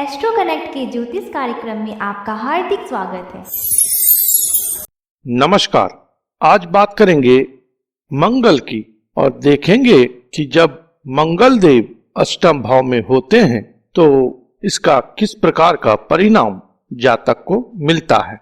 Astro connect के ज्योतिष कार्यक्रम में आपका हार्दिक स्वागत है। नमस्कार। आज बात करेंगे मंगल की और देखेंगे कि जब मंगल देव अष्टम भाव में होते हैं तो इसका किस प्रकार का परिणाम जातक को मिलता है।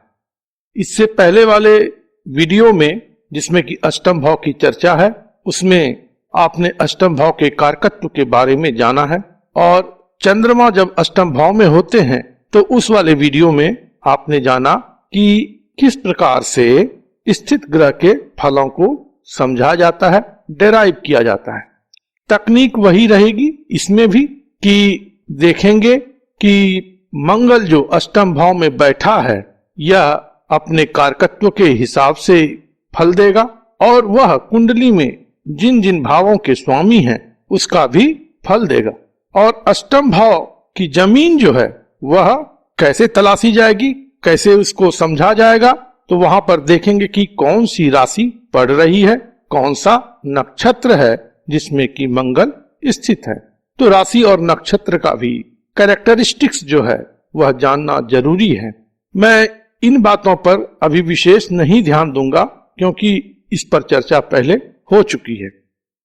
इससे पहले वाले वीडियो में जिसमें कि अष्टम भाव की चर्चा है, उसमें आपने अष्टम भाव के कारकत्व के बारे में जाना है और चंद्रमा जब अष्टम भाव में होते हैं तो उस वाले वीडियो में आपने जाना कि किस प्रकार से स्थित ग्रह के फलों को समझा जाता है, डेराइव किया जाता है। तकनीक वही रहेगी इसमें भी कि देखेंगे कि मंगल जो अष्टम भाव में बैठा है यह अपने कारकत्व के हिसाब से फल देगा और वह कुंडली में जिन जिन भावों के स्वामी हैं उसका भी फल देगा। और अष्टम भाव की जमीन जो है वह कैसे तलाशी जाएगी, कैसे उसको समझा जाएगा, तो वहां पर देखेंगे कि कौन सी राशि पड़ रही है, कौन सा नक्षत्र है जिसमें कि मंगल स्थित है। तो राशि और नक्षत्र का भी कैरेक्टरिस्टिक्स जो है वह जानना जरूरी है। मैं इन बातों पर अभी विशेष नहीं ध्यान दूंगा क्योंकि इस पर चर्चा पहले हो चुकी है,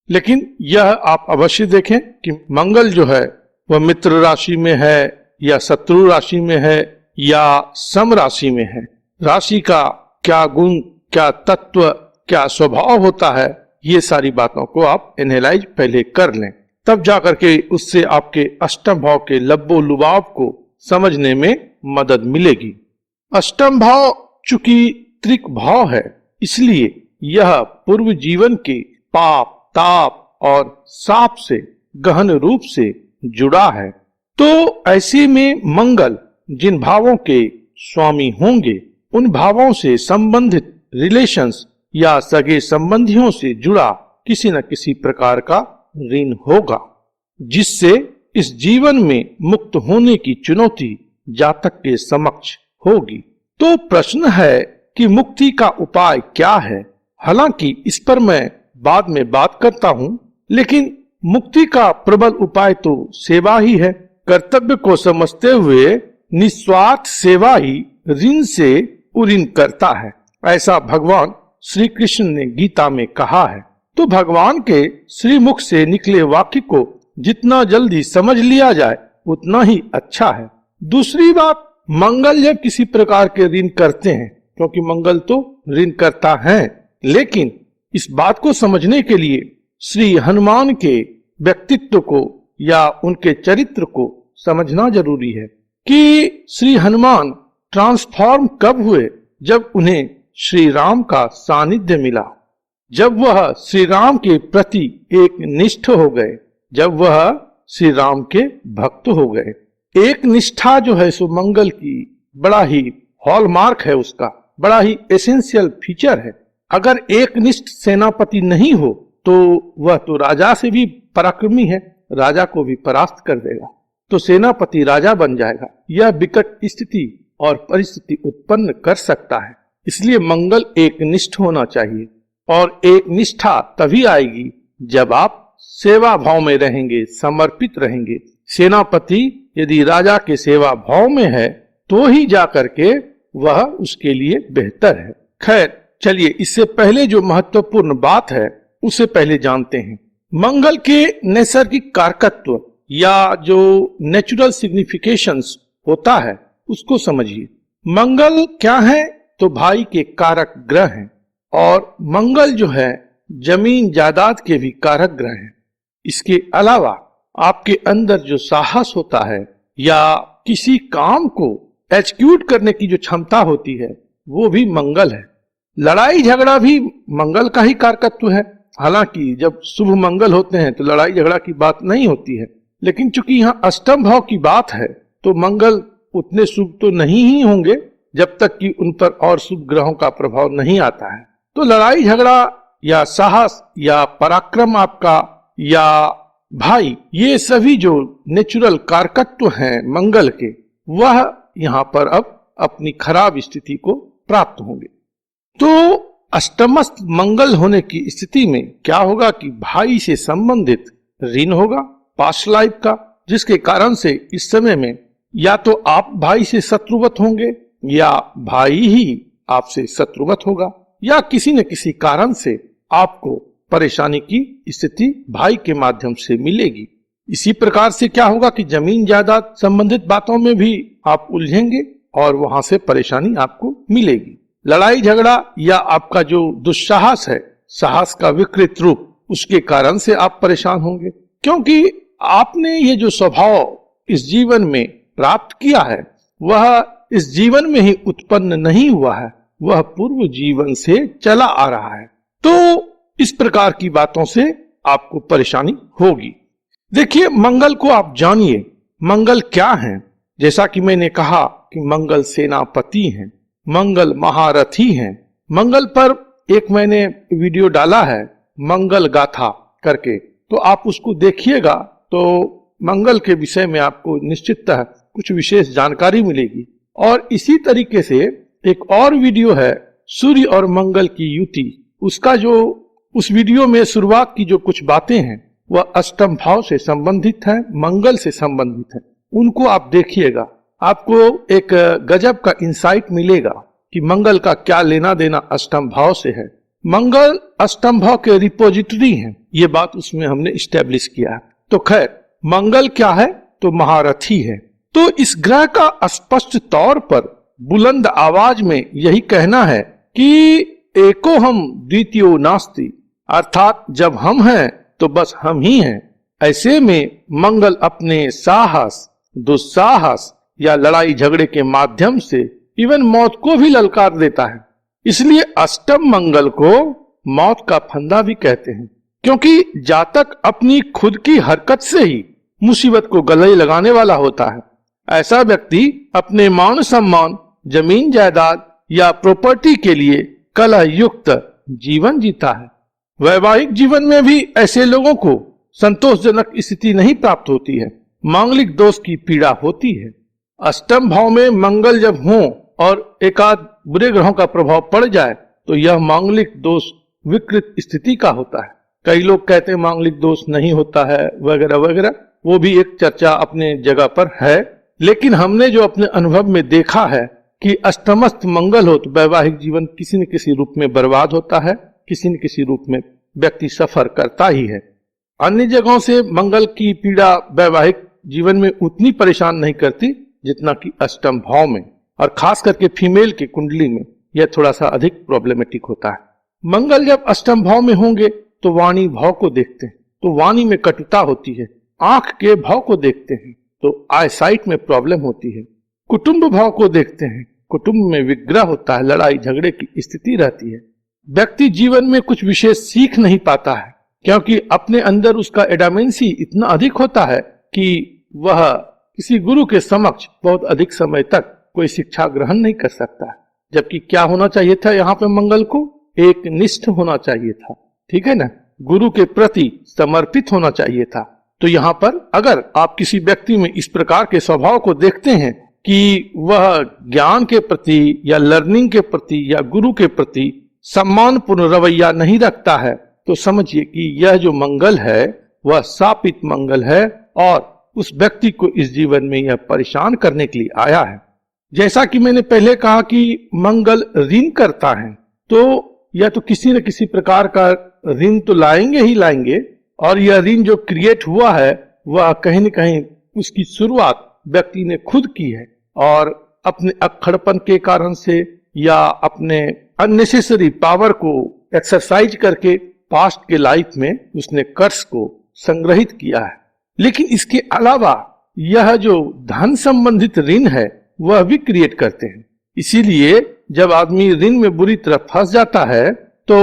लेकिन यह आप अवश्य देखें कि मंगल जो है वह मित्र राशि में है या शत्रु राशि में है या सम राशि में है। राशि का क्या गुण, क्या तत्व, क्या स्वभाव होता है, ये सारी बातों को आप एनालाइज पहले कर लें, तब जाकर के उससे आपके अष्टम भाव के लब्बो लुभाव को समझने में मदद मिलेगी। अष्टम भाव चूंकि त्रिक भाव है इसलिए यह पूर्व जीवन के पाप, ताप और साप से गहन रूप से जुड़ा है। तो ऐसे में मंगल जिन भावों के स्वामी होंगे उन भावों से संबंधित रिलेशंस या सगे संबंधियों से जुड़ा किसी न किसी प्रकार का ऋण होगा, जिससे इस जीवन में मुक्त होने की चुनौती जातक के समक्ष होगी। तो प्रश्न है कि मुक्ति का उपाय क्या है। हालांकि इस पर मैं बाद में बात करता हूं, लेकिन मुक्ति का प्रबल उपाय तो सेवा ही है। कर्तव्य को समझते हुए निस्वार्थ सेवा ही ऋण से उऋण करता है, ऐसा भगवान श्री कृष्ण ने गीता में कहा है। तो भगवान के श्रीमुख से निकले वाक्य को जितना जल्दी समझ लिया जाए उतना ही अच्छा है। दूसरी बात, मंगल जब किसी प्रकार के ऋण करते हैं, क्योंकि मंगल तो ऋण करता है, लेकिन इस बात को समझने के लिए श्री हनुमान के व्यक्तित्व को या उनके चरित्र को समझना जरूरी है कि श्री हनुमान ट्रांसफॉर्म कब हुए, जब उन्हें श्री राम का सानिध्य मिला, जब वह श्री राम के प्रति एक निष्ठ हो गए, जब वह श्री राम के भक्त हो गए। एक निष्ठा जो है सो मंगल की बड़ा ही हॉलमार्क है, उसका बड़ा ही एसेंशियल फीचर है। अगर एक निष्ठ सेनापति नहीं हो तो वह तो राजा से भी पराक्रमी है, राजा को भी परास्त कर देगा, तो सेनापति राजा बन जाएगा। यह विकट स्थिति और परिस्थिति उत्पन्न कर सकता है। इसलिए मंगल एक निष्ठ होना चाहिए और एक निष्ठा तभी आएगी जब आप सेवा भाव में रहेंगे, समर्पित रहेंगे। सेनापति यदि राजा के सेवा भाव में है तो ही जाकर के वह उसके लिए बेहतर है। खैर चलिए, इससे पहले जो महत्वपूर्ण बात है उसे पहले जानते हैं। मंगल के नैसर्गिक कारकत्व या जो नेचुरल सिग्निफिकेशंस होता है उसको समझिए। मंगल क्या है तो भाई के कारक ग्रह हैं और मंगल जो है जमीन जायदाद के भी कारक ग्रह हैं। इसके अलावा आपके अंदर जो साहस होता है या किसी काम को एग्जीक्यूट करने की जो क्षमता होती है वो भी मंगल है। लड़ाई झगड़ा भी मंगल का ही कारकत्व है। हालांकि जब शुभ मंगल होते हैं तो लड़ाई झगड़ा की बात नहीं होती है, लेकिन चूंकि यहाँ अष्टम भाव की बात है तो मंगल उतने शुभ तो नहीं ही होंगे जब तक कि उन पर और शुभ ग्रहों का प्रभाव नहीं आता है। तो लड़ाई झगड़ा या साहस या पराक्रम आपका या भाई, ये सभी जो नेचुरल कारकत्व हैं मंगल के, वह यहाँ पर अब अपनी खराब स्थिति को प्राप्त होंगे। तो अष्टमस्थ मंगल होने की स्थिति में क्या होगा कि भाई से संबंधित ऋण होगा पास्ट लाइफ का, जिसके कारण से इस समय में या तो आप भाई से शत्रुवत होंगे या भाई ही आपसे शत्रुवत होगा, या किसी न किसी कारण से आपको परेशानी की स्थिति भाई के माध्यम से मिलेगी। इसी प्रकार से क्या होगा कि जमीन जायदाद संबंधित बातों में भी आप उलझेंगे और वहां से परेशानी आपको मिलेगी। लड़ाई झगड़ा या आपका जो दुस्साहस है, साहस का विकृत रूप, उसके कारण से आप परेशान होंगे, क्योंकि आपने ये जो स्वभाव इस जीवन में प्राप्त किया है वह इस जीवन में ही उत्पन्न नहीं हुआ है, वह पूर्व जीवन से चला आ रहा है। तो इस प्रकार की बातों से आपको परेशानी होगी। देखिए, मंगल को आप जानिए, मंगल क्या है। जैसा कि मैंने कहा कि मंगल सेनापति हैं, मंगल महारथी हैं। मंगल पर एक मैंने वीडियो डाला है मंगल गाथा करके, तो आप उसको देखिएगा तो मंगल के विषय में आपको निश्चिततः कुछ विशेष जानकारी मिलेगी। और इसी तरीके से एक और वीडियो है सूर्य और मंगल की युति, उसका जो उस वीडियो में शुरुआत की जो कुछ बातें हैं वह अष्टम भाव से संबंधित है, मंगल से संबंधित है। उनको आप देखिएगा, आपको एक गजब का इंसाइट मिलेगा कि मंगल का क्या लेना देना अष्टम भाव से है। मंगल अष्टम भाव के रिपोजिटरी हैं, ये बात उसमें हमने इस्टेब्लिश किया है। तो खैर, मंगल क्या है? तो महारथी है। तो इस ग्रह का स्पष्ट तौर पर बुलंद आवाज में यही कहना है कि एको हम द्वितीयो नास्ति, अर्थात जब हम हैं तो बस हम ही हैं। ऐसे में मंगल अपने साहस, दुस्साहस या लड़ाई झगड़े के माध्यम से इवन मौत को भी ललकार देता है। इसलिए अष्टम मंगल को मौत का फंदा भी कहते हैं, क्योंकि जातक अपनी खुद की हरकत से ही मुसीबत को गले लगाने वाला होता है। ऐसा व्यक्ति अपने मान सम्मान, जमीन जायदाद या प्रॉपर्टी के लिए कलह युक्त जीवन जीता है। वैवाहिक जीवन में भी ऐसे लोगों को संतोषजनक स्थिति नहीं प्राप्त होती है, मांगलिक दोष की पीड़ा होती है। अष्टम भाव में मंगल जब हो और एकाध बुरे ग्रहों का प्रभाव पड़ जाए तो यह मांगलिक दोष विकृत स्थिति का होता है। कई लोग कहते हैं मांगलिक दोष नहीं होता है वगैरह वगैरह, वो भी एक चर्चा अपने जगह पर है। लेकिन हमने जो अपने अनुभव में देखा है कि अष्टमस्थ मंगल हो तो वैवाहिक जीवन किसी न किसी रूप में बर्बाद होता है, किसी न किसी रूप में व्यक्ति सफर करता ही है। अन्य जगहों से मंगल की पीड़ा वैवाहिक जीवन में उतनी परेशान नहीं करती जितना कि अष्टम भाव में, और खास करके फीमेल की कुंडली में यह थोड़ा सा अधिक प्रॉब्लमेटिक होता है। मंगल जब अष्टम भाव में होंगे तो वाणी भाव को देखते हैं, तो वाणी में कटुता होती है। आंख के भाव को देखते हैं तो आई साइट में प्रॉब्लम होती है। कुटुंब भाव को देखते हैं, कुटुंब में विग्रह होता है, लड़ाई झगड़े की स्थिति रहती है। व्यक्ति जीवन में कुछ विशेष सीख नहीं पाता है, क्योंकि अपने अंदर उसका एडामेंसी इतना अधिक होता है कि वह किसी गुरु के समक्ष बहुत अधिक समय तक कोई शिक्षा ग्रहण नहीं कर सकता है। जबकि क्या होना चाहिए था यहाँ पे मंगल को? एक निष्ठ होना चाहिए था, ठीक है ना, गुरु के प्रति समर्पित होना चाहिए था। तो यहाँ पर अगर आप किसी व्यक्ति में इस प्रकार के स्वभाव को देखते हैं कि वह ज्ञान के प्रति या लर्निंग के प्रति या गुरु के प्रति सम्मानपूर्ण रवैया नहीं रखता है, तो समझिए कि यह जो मंगल है वह शापित मंगल है और उस व्यक्ति को इस जीवन में यह परेशान करने के लिए आया है। जैसा कि मैंने पहले कहा कि मंगल ऋण करता है, तो यह तो किसी न किसी प्रकार का ऋण तो लाएंगे ही लाएंगे, और यह ऋण जो क्रिएट हुआ है वह कहीं न कहीं उसकी शुरुआत व्यक्ति ने खुद की है, और अपने अक्खड़पन के कारण से या अपने अननेसेसरी पावर को एक्सरसाइज करके पास्ट के लाइफ में उसने कर्ज को संग्रहित किया है। लेकिन इसके अलावा यह जो धन संबंधित ऋण है वह भी क्रिएट करते हैं। इसीलिए जब आदमी ऋण में बुरी तरह फंस जाता है तो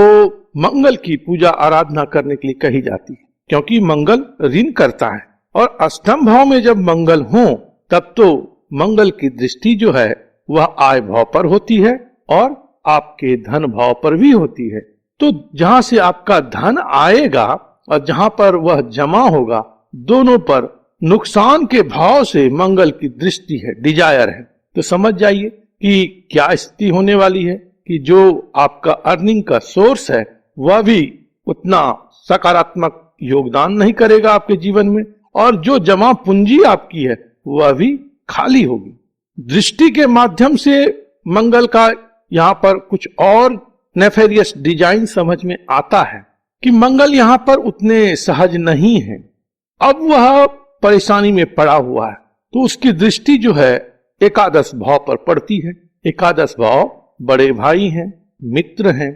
मंगल की पूजा आराधना करने के लिए कही जाती है, क्योंकि मंगल ऋण करता है। और अष्टम भाव में जब मंगल हो तब तो मंगल की दृष्टि जो है वह आय भाव पर होती है और आपके धन भाव पर भी होती है। तो जहां से आपका धन आएगा और जहां पर वह जमा होगा, दोनों पर नुकसान के भाव से मंगल की दृष्टि है, डिजायर है। तो समझ जाइए कि क्या स्थिति होने वाली है कि जो आपका अर्निंग का सोर्स है वह भी उतना सकारात्मक योगदान नहीं करेगा आपके जीवन में, और जो जमा पूंजी आपकी है वह भी खाली होगी। दृष्टि के माध्यम से मंगल का यहाँ पर कुछ और नेफेरियस डिजाइन समझ में आता है कि मंगल यहाँ पर उतने सहज नहीं है। अब वह परेशानी में पड़ा हुआ है, तो उसकी दृष्टि जो है एकादश भाव पर पड़ती है। एकादश भाव बड़े भाई हैं, मित्र हैं,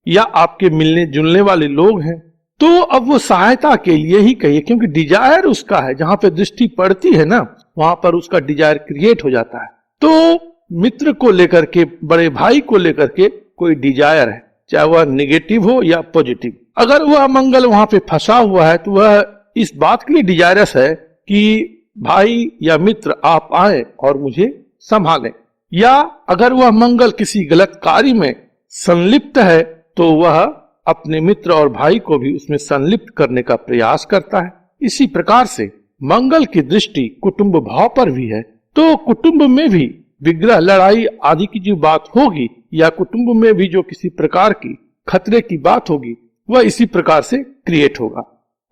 या आपके मिलने जुलने वाले लोग हैं। तो अब वो सहायता के लिए ही कहिए, क्योंकि डिजायर उसका है, जहां पे दृष्टि पड़ती है ना, वहां पर उसका डिजायर क्रिएट हो जाता है। तो मित्र को लेकर के, बड़े भाई को लेकर के कोई डिजायर है, चाहे वह निगेटिव हो या पॉजिटिव। अगर वह मंगल वहां पे फंसा हुआ है तो वह इस बात के लिए डिजायरस है कि भाई या मित्र आप आए और मुझे संभालें। या अगर वह मंगल किसी गलत कार्य में संलिप्त है तो वह अपने मित्र और भाई को भी उसमें संलिप्त करने का प्रयास करता है। इसी प्रकार से मंगल की दृष्टि कुटुंब भाव पर भी है, तो कुटुंब में भी विग्रह, लड़ाई आदि की जो बात होगी, या कुटुंब में भी जो किसी प्रकार की खतरे की बात होगी, वह इसी प्रकार से क्रिएट होगा।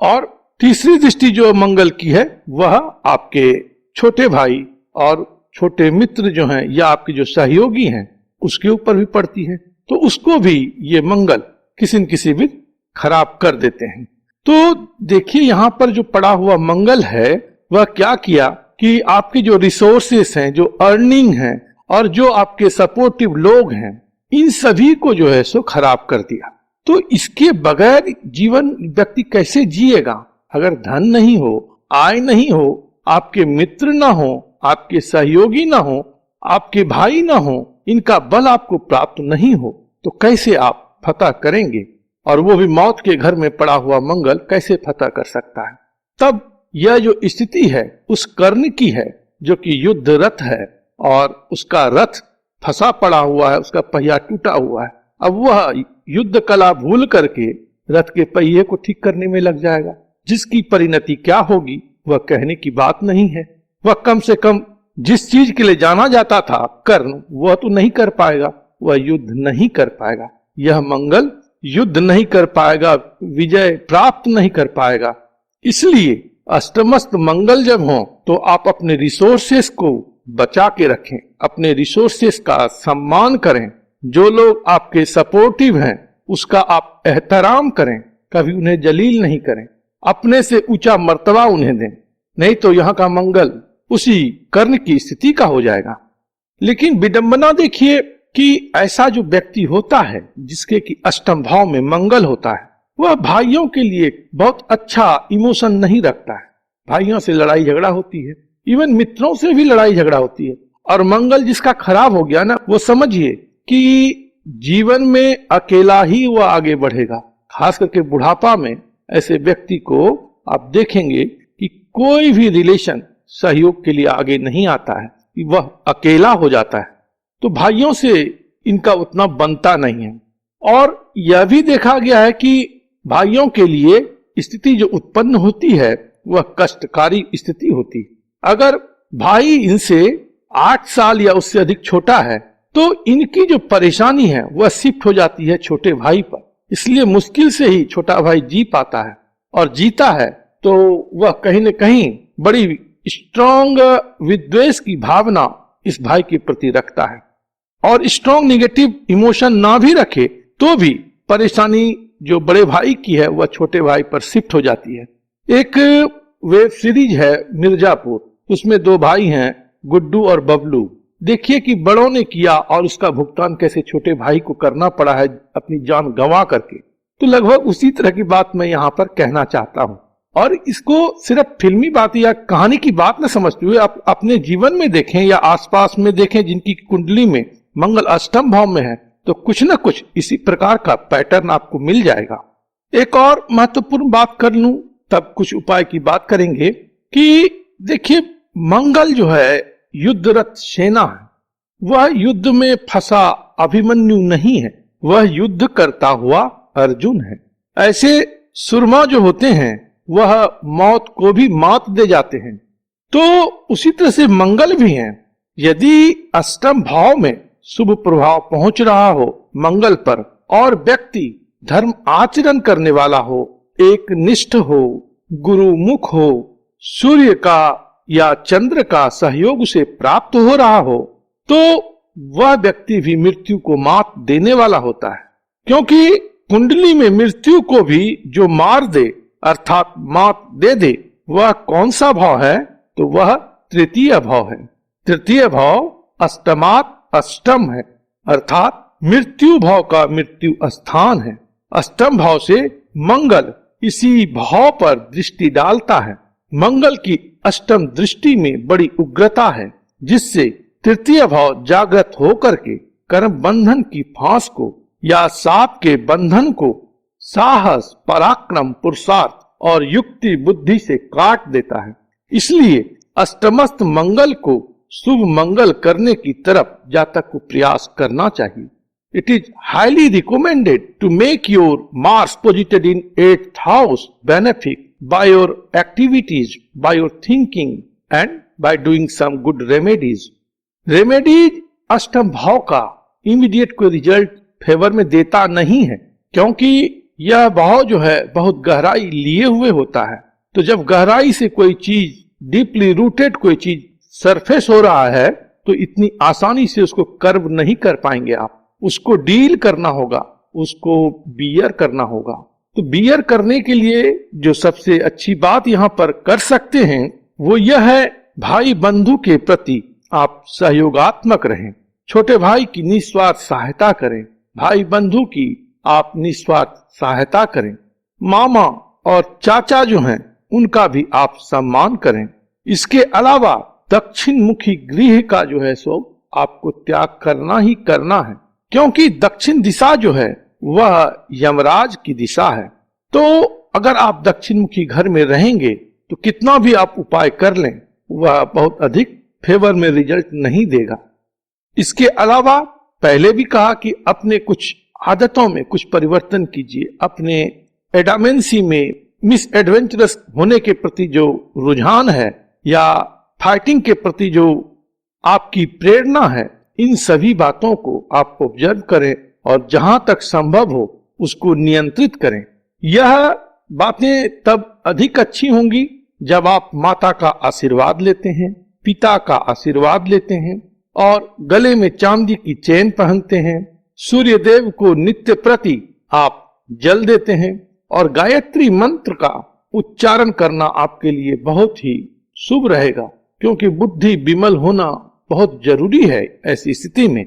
और तीसरी दृष्टि जो मंगल की है वह आपके छोटे भाई और छोटे मित्र जो हैं, या आपके जो सहयोगी हैं, उसके ऊपर भी पड़ती है। तो उसको भी ये मंगल किसी न किसी भी खराब कर देते हैं। तो देखिए यहाँ पर जो पड़ा हुआ मंगल है वह क्या किया कि आपके जो रिसोर्सेस हैं, जो अर्निंग हैं और जो आपके सपोर्टिव लोग हैं, इन सभी को जो है सो खराब कर दिया। तो इसके बगैर जीवन व्यक्ति कैसे जिएगा? अगर धन नहीं हो, आय नहीं हो, आपके मित्र ना हो, आपके सहयोगी ना हो, आपके भाई ना हो, इनका बल आपको प्राप्त नहीं हो, तो कैसे आप फतह करेंगे? और वो भी मौत के घर में पड़ा हुआ मंगल कैसे फतह कर सकता है? तब यह जो स्थिति है उस कर्ण की है जो कि युद्ध रथ है, और उसका रथ फंसा पड़ा हुआ है, उसका पहिया टूटा हुआ है। अब वह युद्ध कला भूल करके रथ के पहिए को ठीक करने में लग जाएगा, जिसकी परिणति क्या होगी वह कहने की बात नहीं है। वह कम से कम जिस चीज के लिए जाना जाता था कर्ण, वह तो नहीं कर पाएगा, वह युद्ध नहीं कर पाएगा। यह मंगल युद्ध नहीं कर पाएगा, विजय प्राप्त नहीं कर पाएगा। इसलिए अष्टमस्त मंगल जब हो तो आप अपने रिसोर्सेस को बचा के रखें, अपने रिसोर्सेस का सम्मान करें। जो लोग आपके सपोर्टिव हैं उसका आप एहतराम करें, कभी उन्हें जलील नहीं करें, अपने से ऊंचा मर्तबा उन्हें दें, नहीं तो यहाँ का मंगल उसी कर्ण की स्थिति का हो जाएगा। लेकिन विडंबना देखिए कि ऐसा जो व्यक्ति होता है जिसके कि अष्टम भाव में मंगल होता है, वह भाइयों के लिए बहुत अच्छा इमोशन नहीं रखता है। भाइयों से लड़ाई झगड़ा होती है, इवन मित्रों से भी लड़ाई झगड़ा होती है। और मंगल जिसका खराब हो गया ना, वो समझिए कि जीवन में अकेला ही वह आगे बढ़ेगा। खास करके बुढ़ापा में ऐसे व्यक्ति को आप देखेंगे कि कोई भी रिलेशन सहयोग के लिए आगे नहीं आता है, वह अकेला हो जाता है। तो भाइयों से इनका उतना बनता नहीं है। और यह भी देखा गया है कि भाइयों के लिए स्थिति जो उत्पन्न होती है वह कष्टकारी स्थिति होती है। अगर भाई इनसे 8 साल या उससे अधिक छोटा है तो इनकी जो परेशानी है वह शिफ्ट हो जाती है छोटे भाई पर। इसलिए मुश्किल से ही छोटा भाई जी पाता है, और जीता है तो वह कहीं न कहीं बड़ी स्ट्रॉन्ग विद्वेष की भावना इस भाई के प्रति रखता है। और स्ट्रॉन्ग नेगेटिव इमोशन ना भी रखे तो भी परेशानी जो बड़े भाई की है वह छोटे भाई पर शिफ्ट हो जाती है। एक वेब सीरीज है मिर्जापुर, उसमें 2 भाई हैं, गुड्डू और बबलू। देखिए कि बड़ों ने किया और उसका भुगतान कैसे छोटे भाई को करना पड़ा है अपनी जान गंवा करके। तो लगभग उसी तरह की बात मैं यहाँ पर कहना चाहता हूँ। और इसको सिर्फ फिल्मी बात या कहानी की बात न समझते हुए आप अपने जीवन में देखें या आसपास में देखें जिनकी कुंडली में मंगल अष्टम भाव में है, तो कुछ न कुछ इसी प्रकार का पैटर्न आपको मिल जाएगा। एक और महत्वपूर्ण बात कर लूं तब कुछ उपाय की बात करेंगे कि देखिए मंगल जो है युद्धरत सेना है, वह युद्ध में फंसा अभिमन्यु नहीं है, वह युद्ध करता हुआ अर्जुन है। ऐसे सुरमा जो होते हैं वह मौत को भी मात दे जाते हैं। तो उसी तरह से मंगल भी हैं। यदि अष्टम भाव में शुभ प्रभाव पहुंच रहा हो मंगल पर और व्यक्ति धर्म आचरण करने वाला हो, एक निष्ठ हो, गुरुमुख हो, सूर्य का या चंद्र का सहयोग से प्राप्त हो रहा हो, तो वह व्यक्ति भी मृत्यु को मात देने वाला होता है। क्योंकि कुंडली में मृत्यु को भी जो मार दे अर्थात मात दे दे, वह कौन सा भाव है? तो वह तृतीय भाव है। तृतीय भाव अष्टमात अष्टम है, अर्थात मृत्यु भाव का मृत्यु स्थान है। अष्टम भाव से मंगल इसी भाव पर दृष्टि डालता है। मंगल की अष्टम दृष्टि में बड़ी उग्रता है, जिससे तृतीय भाव जागृत होकर के कर्म बंधन की फांस को या सांप के बंधन को साहस, पराक्रम, पुरुषार्थ और युक्ति बुद्धि से काट देता है। इसलिए अष्टमस्त मंगल को शुभ मंगल करने की तरफ जातक को प्रयास करना चाहिए। It is highly recommended to make your Mars posited in 8th house benefic by your activities, by your thinking and by doing some good remedies. Remedies अष्टम भाव का इमीडिएट कोई रिजल्ट फेवर में देता नहीं है, क्योंकि यह भाव जो है बहुत गहराई लिए हुए होता है। तो जब गहराई से कोई चीज, डीपली रूटेड कोई चीज सरफेस हो रहा है, तो इतनी आसानी से उसको कर्व नहीं कर पाएंगे आप। उसको डील करना होगा, उसको बियर करना होगा। तो बियर करने के लिए जो सबसे अच्छी बात यहाँ पर कर सकते हैं वो यह है, भाई बंधु के प्रति आप सहयोगात्मक रहें, छोटे भाई की निस्वार्थ सहायता करें, भाई बंधु की आप निस्वार्थ सहायता करें, मामा और चाचा जो हैं उनका भी आप सम्मान करें। इसके अलावा दक्षिण मुखी गृह का जो है सो आपको त्याग करना ही करना है, क्योंकि दक्षिण दिशा जो है वह यमराज की दिशा है। तो अगर आप दक्षिण मुखी घर में रहेंगे तो कितना भी आप उपाय कर लें, वह बहुत अधिक फेवर में रिजल्ट नहीं देगा। इसके अलावा पहले भी कहा कि अपने कुछ आदतों में कुछ परिवर्तन कीजिए। अपने एडामेंसी में मिस एडवेंचरस होने के प्रति जो रुझान है या फाइटिंग के प्रति जो आपकी प्रेरणा है, इन सभी बातों को आप ऑब्जर्व करें और जहां तक संभव हो उसको नियंत्रित करें। यह बातें तब अधिक अच्छी होंगी जब आप माता का आशीर्वाद लेते हैं, पिता का आशीर्वाद लेते हैं और गले में चांदी की चेन पहनते हैं, सूर्य देव को नित्य प्रति आप जल देते हैं और गायत्री मंत्र का उच्चारण करना आपके लिए बहुत ही शुभ रहेगा, क्योंकि बुद्धि विमल होना बहुत जरूरी है ऐसी स्थिति में।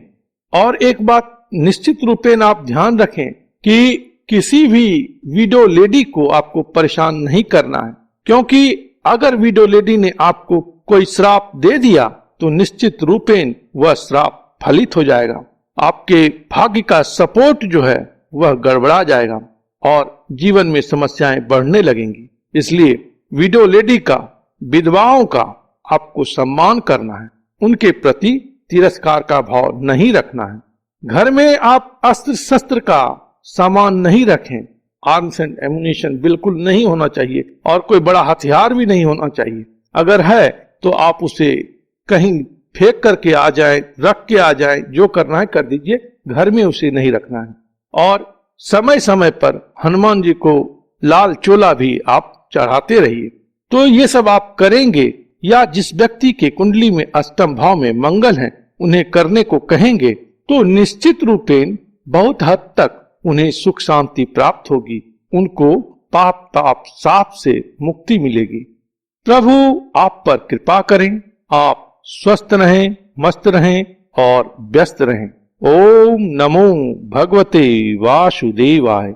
और एक बात निश्चित रूपेण आप ध्यान रखें कि किसी भी विडो लेडी को आपको परेशान नहीं करना है, क्योंकि अगर विडो लेडी ने आपको कोई श्राप दे दिया तो निश्चित रूपेण वह श्राप फलित हो जाएगा। आपके भाग्य का सपोर्ट जो है वह गड़बड़ा जाएगा और जीवन में समस्याएं बढ़ने लगेंगी। इसलिए विडो लेडी का, विधवाओं का आपको सम्मान करना है, उनके प्रति तिरस्कार का भाव नहीं रखना है। घर में आप अस्त्र शस्त्र का सामान नहीं रखें, आर्म्स एंड एमुनिशन बिल्कुल नहीं होना चाहिए और कोई बड़ा हथियार भी नहीं होना चाहिए। अगर है तो आप उसे कहीं फेंक करके आ जाए, रख के आ जाए, जो करना है कर दीजिए, घर में उसे नहीं रखना है। और समय समय पर हनुमान जी को लाल चोला भी आप चढ़ाते रहिए। तो ये सब आप करेंगे या जिस व्यक्ति के कुंडली में अष्टम भाव में मंगल है उन्हें करने को कहेंगे तो निश्चित रूपेण बहुत हद तक उन्हें सुख शांति प्राप्त होगी, उनको पाप ताप साप से मुक्ति मिलेगी। प्रभु आप पर कृपा करें, आप स्वस्थ रहें, मस्त रहें और व्यस्त रहें। ओम नमो भगवते वासुदेवाय।